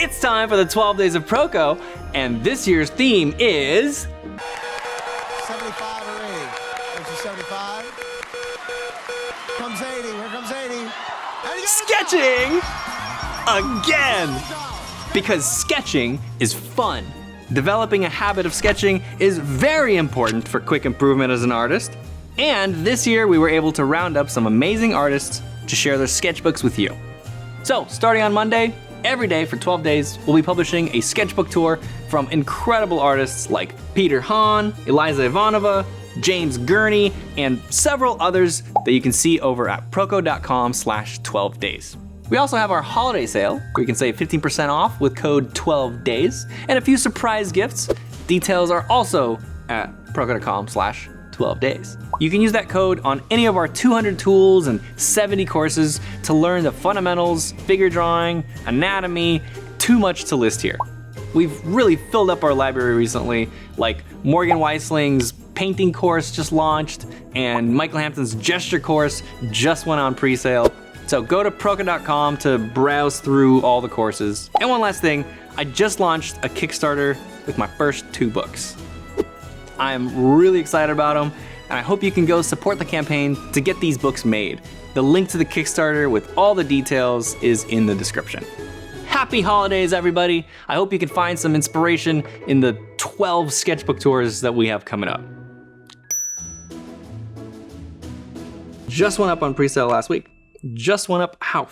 It's time for the 12 Days of Proko, and this year's theme is... 75 or 80. There's 75. Comes 80, here comes 80. And you sketching! Again! Because sketching is fun. Developing a habit of sketching is very important for quick improvement as an artist. And this year we were able to round up some amazing artists to share their sketchbooks with you. So, starting on Monday, every day for 12 days, we'll be publishing a sketchbook tour from incredible artists like Peter Hahn, Eliza Ivanova, James Gurney, and several others that you can see over at proko.com/12days. We also have our holiday sale, where you can save 15% off with code 12days, and a few surprise gifts. Details are also at proko.com/12days. You can use that code on any of our 200 tools and 70 courses to learn the fundamentals, figure drawing, anatomy, too much to list here. We've really filled up our library recently, like Morgan Weisling's painting course just launched, and Michael Hampton's gesture course just went on pre-sale. So go to proko.com to browse through all the courses. And one last thing, I just launched a Kickstarter with my first 2 books. I'm really excited about them, and I hope you can go support the campaign to get these books made. The link to the Kickstarter with all the details is in the description. Happy holidays, everybody. I hope you can find some inspiration in the 12 sketchbook tours that we have coming up. Just went up on pre-sale last week. Just went up, how